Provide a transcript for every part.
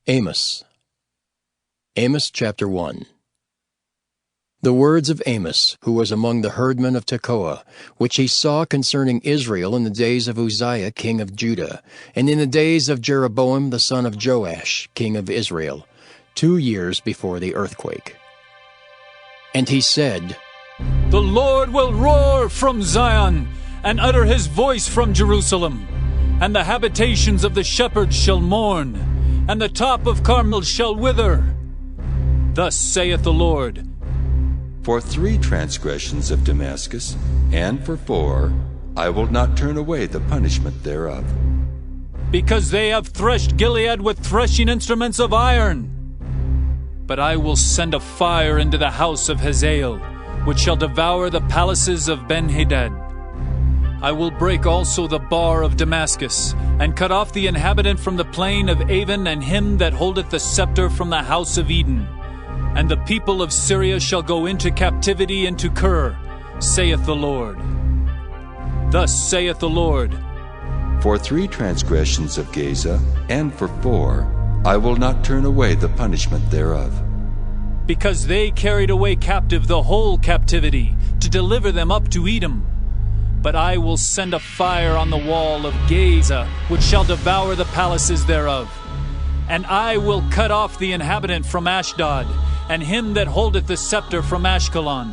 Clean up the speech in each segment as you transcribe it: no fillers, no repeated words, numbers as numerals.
Amos. Amos Chapter 1. The words of Amos, who was among the herdmen of Tekoa, which he saw concerning Israel in the days of Uzziah king of Judah, and in the days of Jeroboam the son of Joash king of Israel, 2 years before the earthquake. And he said, The Lord will roar from Zion, and utter his voice from Jerusalem, and the habitations of the shepherds shall mourn, and the top of Carmel shall wither. Thus saith the Lord, For 3 transgressions of Damascus, and for 4, I will not turn away the punishment thereof. Because they have threshed Gilead with threshing instruments of iron. But I will send a fire into the house of Hazael, which shall devour the palaces of Ben-Hadad. I will break also the bar of Damascus, and cut off the inhabitant from the plain of Avon, and him that holdeth the scepter from the house of Eden. And the people of Syria shall go into captivity into Kir, saith the Lord. Thus saith the Lord, For 3 transgressions of Gaza, and for 4, I will not turn away the punishment thereof. Because they carried away captive the whole captivity, to deliver them up to Edom. But I will send a fire on the wall of Gaza, which shall devour the palaces thereof. And I will cut off the inhabitant from Ashdod, and him that holdeth the scepter from Ashkelon.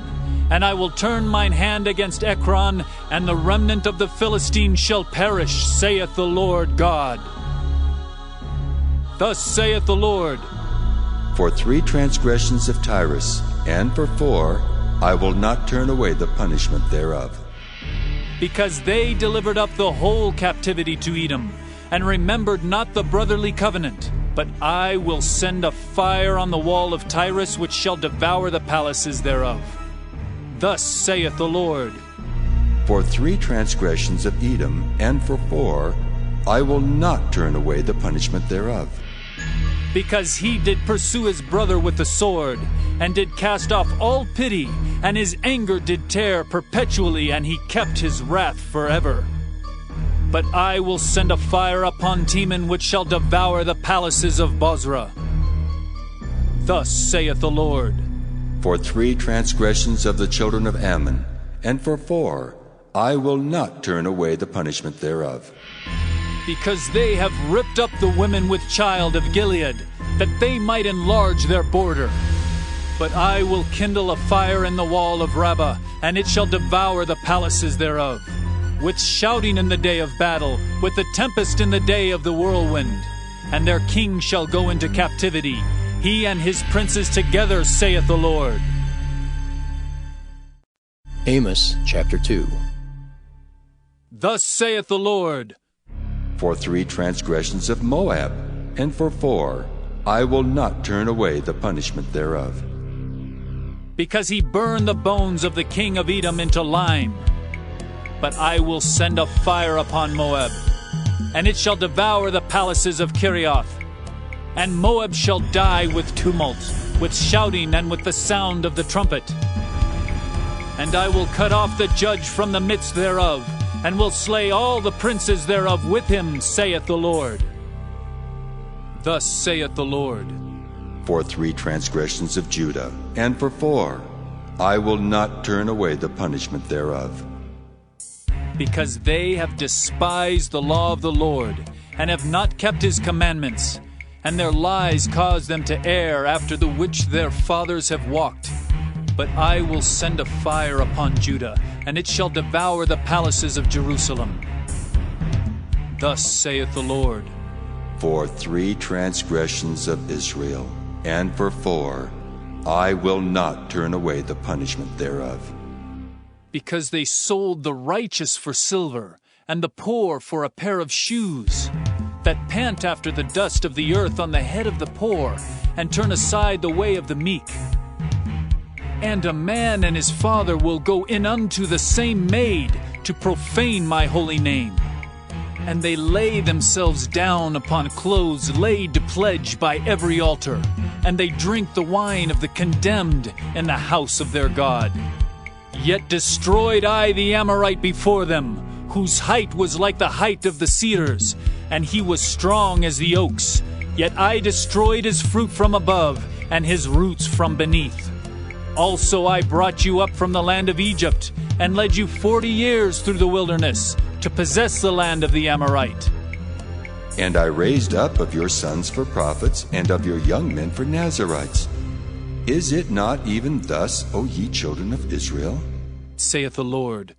And I will turn mine hand against Ekron, and the remnant of the Philistines shall perish, saith the Lord God. Thus saith the Lord, For 3 transgressions of Tyrus, and for 4, I will not turn away the punishment thereof. Because they delivered up the whole captivity to Edom, and remembered not the brotherly covenant. But I will send a fire on the wall of Tyrus, which shall devour the palaces thereof. Thus saith the Lord, For 3 transgressions of Edom, and for 4, I will not turn away the punishment thereof. Because he did pursue his brother with the sword, and did cast off all pity, and his anger did tear perpetually, and he kept his wrath forever. But I will send a fire upon Teman, which shall devour the palaces of Bozrah. Thus saith the Lord, For 3 transgressions of the children of Ammon, and for 4, I will not turn away the punishment thereof. Because they have ripped up the women with child of Gilead, that they might enlarge their border. But I will kindle a fire in the wall of Rabbah, and it shall devour the palaces thereof. With shouting in the day of battle, with the tempest in the day of the whirlwind. And their king shall go into captivity, he and his princes together, saith the Lord. Amos Chapter 2. Thus saith the Lord, For 3 transgressions of Moab, and for 4, I will not turn away the punishment thereof. Because he burned the bones of the king of Edom into lime. But I will send a fire upon Moab, and it shall devour the palaces of Kirioth. And Moab shall die with tumult, with shouting, and with the sound of the trumpet. And I will cut off the judge from the midst thereof, and will slay all the princes thereof with him, saith the Lord. Thus saith the Lord, For 3 transgressions of Judah, and for 4, I will not turn away the punishment thereof. Because they have despised the law of the Lord, and have not kept his commandments, and their lies cause them to err after the which their fathers have walked. But I will send a fire upon Judah, and it shall devour the palaces of Jerusalem. Thus saith the Lord, For 3 transgressions of Israel, and for 4, I will not turn away the punishment thereof. Because they sold the righteous for silver, and the poor for a pair of shoes, that pant after the dust of the earth on the head of the poor, and turn aside the way of the meek. And a man and his father will go in unto the same maid, to profane my holy name. And they lay themselves down upon clothes laid to pledge by every altar, and they drink the wine of the condemned in the house of their God. Yet destroyed I the Amorite before them, whose height was like the height of the cedars, and he was strong as the oaks. Yet I destroyed his fruit from above, and his roots from beneath. Also I brought you up from the land of Egypt, and led you 40 years through the wilderness, to possess the land of the Amorite. And I raised up of your sons for prophets, and of your young men for Nazirites. Is it not even thus, O ye children of Israel? Saith the Lord.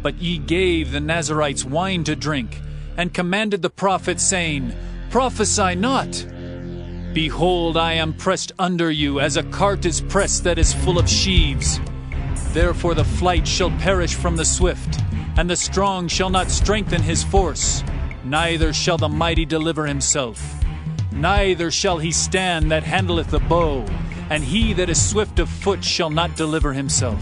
But ye gave the Nazirites wine to drink, and commanded the prophets, saying, Prophesy not. Behold, I am pressed under you, as a cart is pressed that is full of sheaves. Therefore the flight shall perish from the swift, and the strong shall not strengthen his force. Neither shall the mighty deliver himself. Neither shall he stand that handleth the bow, and he that is swift of foot shall not deliver himself.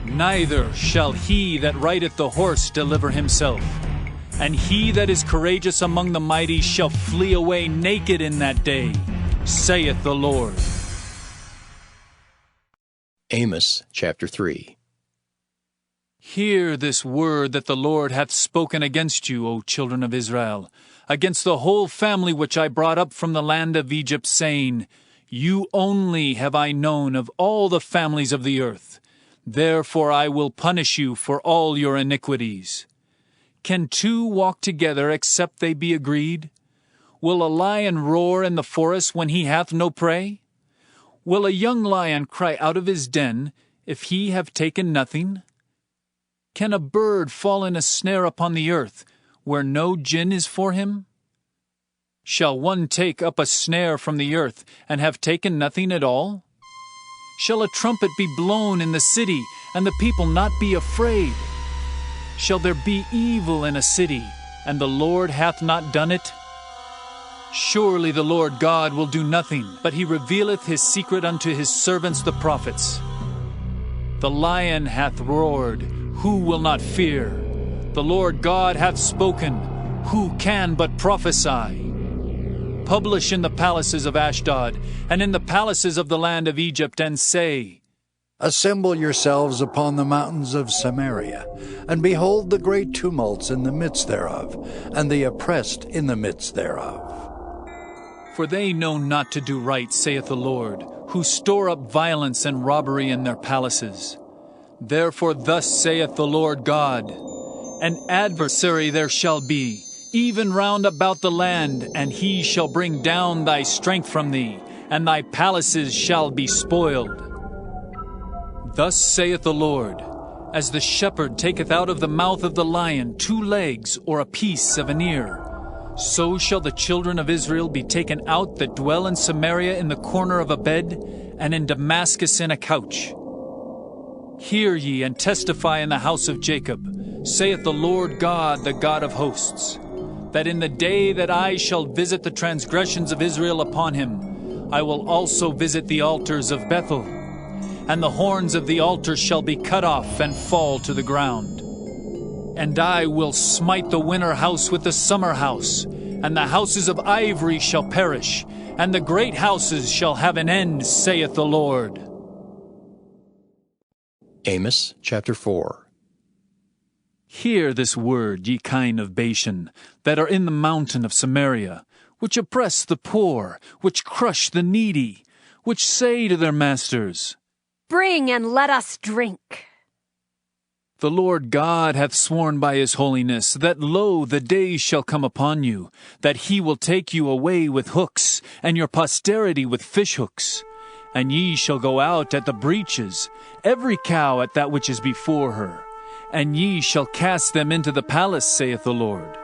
Neither shall he that rideth the horse deliver himself. And he that is courageous among the mighty shall flee away naked in that day, saith the Lord. Amos chapter 3. Hear this word that the Lord hath spoken against you, O children of Israel, against the whole family which I brought up from the land of Egypt, saying, You only have I known of all the families of the earth. Therefore I will punish you for all your iniquities. Can two walk together except they be agreed? Will a lion roar in the forest when he hath no prey? Will a young lion cry out of his den if he have taken nothing? Can a bird fall in a snare upon the earth where no gin is for him? Shall one take up a snare from the earth and have taken nothing at all? Shall a trumpet be blown in the city and the people not be afraid? Shall there be evil in a city, and the Lord hath not done it? Surely the Lord God will do nothing, but he revealeth his secret unto his servants the prophets. The lion hath roared, who will not fear? The Lord God hath spoken, who can but prophesy? Publish in the palaces of Ashdod, and in the palaces of the land of Egypt, and say, Assemble yourselves upon the mountains of Samaria, and behold the great tumults in the midst thereof, and the oppressed in the midst thereof. For they know not to do right, saith the Lord, who store up violence and robbery in their palaces. Therefore thus saith the Lord God, An adversary there shall be, even round about the land, and he shall bring down thy strength from thee, and thy palaces shall be spoiled. Thus saith the Lord, As the shepherd taketh out of the mouth of the lion 2 legs or a piece of an ear, so shall the children of Israel be taken out that dwell in Samaria in the corner of a bed, and in Damascus in a couch. Hear ye and testify in the house of Jacob, saith the Lord God, the God of hosts, that in the day that I shall visit the transgressions of Israel upon him, I will also visit the altars of Bethel, and the horns of the altar shall be cut off and fall to the ground. And I will smite the winter house with the summer house, and the houses of ivory shall perish, and the great houses shall have an end, saith the Lord. Amos chapter 4. Hear this word, ye kine of Bashan, that are in the mountain of Samaria, which oppress the poor, which crush the needy, which say to their masters, Bring and let us drink. The Lord God hath sworn by his holiness, that lo, the days shall come upon you, that he will take you away with hooks, and your posterity with fishhooks. And ye shall go out at the breaches, every cow at that which is before her. And ye shall cast them into the palace, saith the Lord.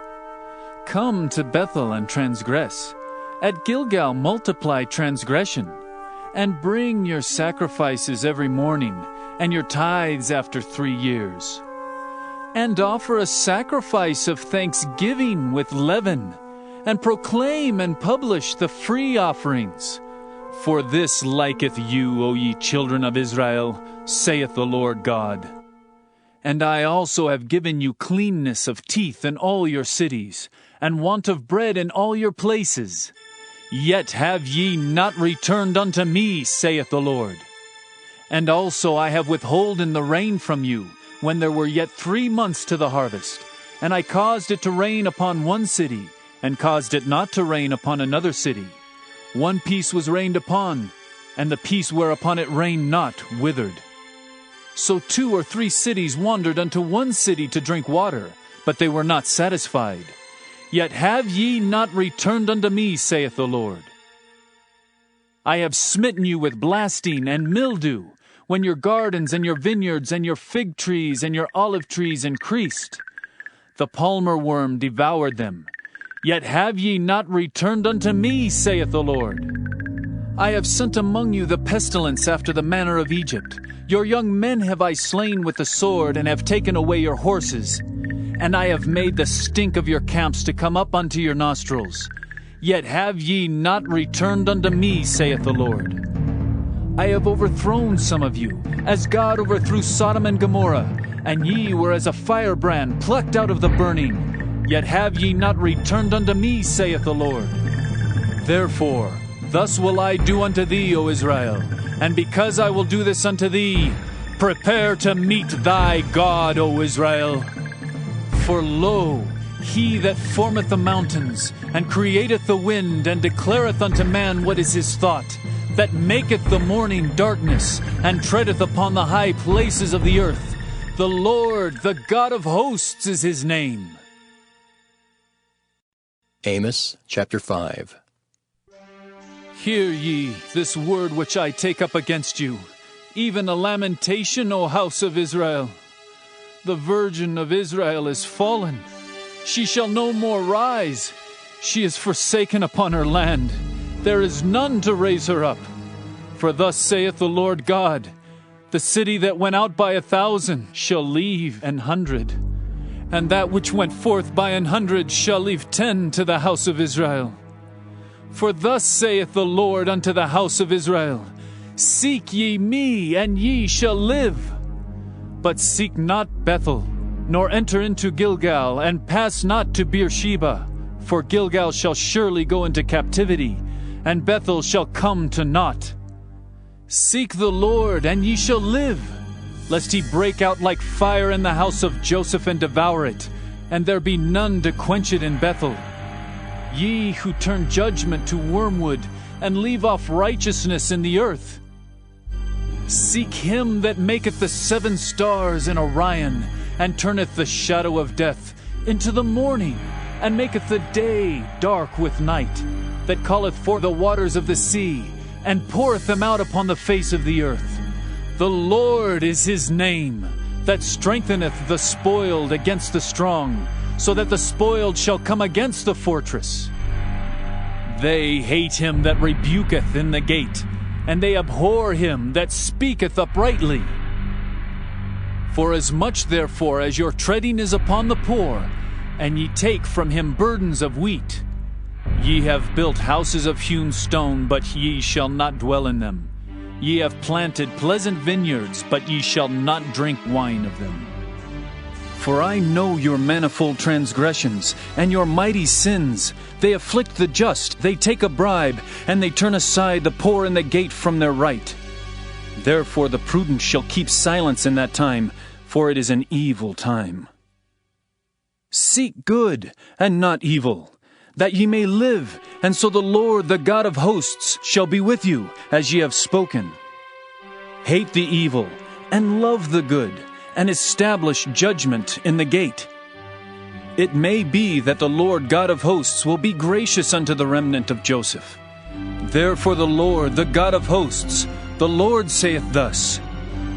Come to Bethel and transgress. At Gilgal multiply transgression. And bring your sacrifices every morning, and your tithes after 3 years. And offer a sacrifice of thanksgiving with leaven, and proclaim and publish the free offerings. For this liketh you, O ye children of Israel, saith the Lord God. And I also have given you cleanness of teeth in all your cities, and want of bread in all your places. Yet have ye not returned unto me, saith the Lord. And also I have withholden the rain from you, when there were yet 3 months to the harvest. And I caused it to rain upon one city, and caused it not to rain upon another city. One piece was rained upon, and the piece whereupon it rained not withered. So 2 or 3 cities wandered unto one city to drink water, but they were not satisfied. Yet have ye not returned unto me, saith the Lord. I have smitten you with blasting and mildew, when your gardens and your vineyards and your fig trees and your olive trees increased. The palmer worm devoured them. Yet have ye not returned unto me, saith the Lord. I have sent among you the pestilence after the manner of Egypt. Your young men have I slain with the sword, and have taken away your horses. And I have made the stink of your camps to come up unto your nostrils. Yet have ye not returned unto me, saith the Lord. I have overthrown some of you, as God overthrew Sodom and Gomorrah, and ye were as a firebrand plucked out of the burning. Yet have ye not returned unto me, saith the Lord. Therefore, thus will I do unto thee, O Israel, and because I will do this unto thee, prepare to meet thy God, O Israel. For lo, he that formeth the mountains, and createth the wind, and declareth unto man what is his thought, that maketh the morning darkness, and treadeth upon the high places of the earth. The Lord, the God of hosts, is his name. Amos chapter 5. Hear ye this word which I take up against you, even a lamentation, O house of Israel. The virgin of Israel is fallen. She shall no more rise. She is forsaken upon her land. There is none to raise her up. For thus saith the Lord God, the city that went out by 1,000 shall leave 100, and that which went forth by 100 shall leave 10 to the house of Israel. For thus saith the Lord unto the house of Israel, Seek ye me, and ye shall live. But seek not Bethel, nor enter into Gilgal, and pass not to Beersheba. For Gilgal shall surely go into captivity, and Bethel shall come to naught. Seek the Lord, and ye shall live, lest he break out like fire in the house of Joseph and devour it, and there be none to quench it in Bethel. Ye who turn judgment to wormwood, and leave off righteousness in the earth. Seek him that maketh the 7 stars in Orion, and turneth the shadow of death into the morning, and maketh the day dark with night, that calleth forth the waters of the sea, and poureth them out upon the face of the earth. The Lord is his name, that strengtheneth the spoiled against the strong, so that the spoiled shall come against the fortress. They hate him that rebuketh in the gate, and they abhor him that speaketh uprightly. Forasmuch therefore as your treading is upon the poor, and ye take from him burdens of wheat, ye have built houses of hewn stone, but ye shall not dwell in them. Ye have planted pleasant vineyards, but ye shall not drink wine of them. For I know your manifold transgressions, and your mighty sins. They afflict the just, they take a bribe, and they turn aside the poor in the gate from their right. Therefore the prudent shall keep silence in that time, for it is an evil time. Seek good, and not evil, that ye may live, and so the Lord, the God of hosts, shall be with you, as ye have spoken. Hate the evil, and love the good, and establish judgment in the gate. It may be that the Lord God of hosts will be gracious unto the remnant of Joseph. Therefore the Lord, the God of hosts, the Lord saith thus,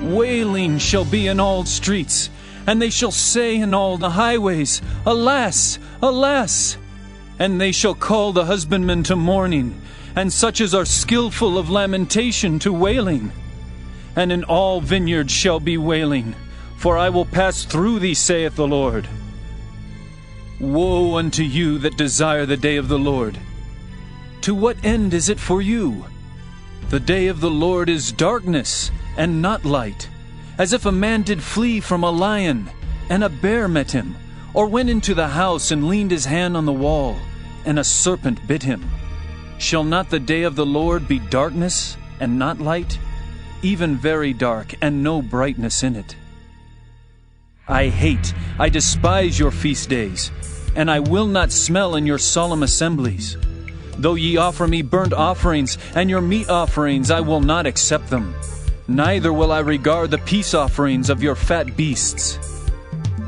Wailing shall be in all streets, and they shall say in all the highways, Alas, alas! And they shall call the husbandmen to mourning, and such as are skillful of lamentation to wailing. And in all vineyards shall be wailing, for I will pass through thee, saith the Lord. Woe unto you that desire the day of the Lord! To what end is it for you? The day of the Lord is darkness, and not light, as if a man did flee from a lion, and a bear met him, or went into the house and leaned his hand on the wall, and a serpent bit him. Shall not the day of the Lord be darkness, and not light, even very dark, and no brightness in it? I despise your feast days. and I will not smell in your solemn assemblies. Though ye offer me burnt offerings and your meat offerings, I will not accept them. Neither will I regard the peace offerings of your fat beasts.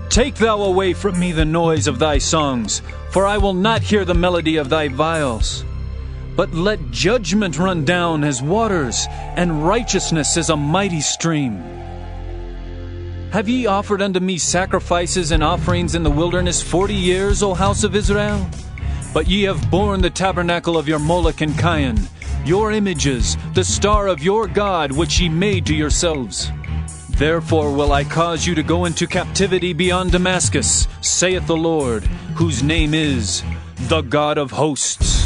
Take thou away from me the noise of thy songs, for I will not hear the melody of thy viols. But let judgment run down as waters, and righteousness as a mighty stream. Have ye offered unto me sacrifices and offerings in the wilderness 40 years, O house of Israel? But ye have borne the tabernacle of your Moloch and Cain, your images, the star of your God, which ye made to yourselves. Therefore will I cause you to go into captivity beyond Damascus, saith the Lord, whose name is the God of hosts.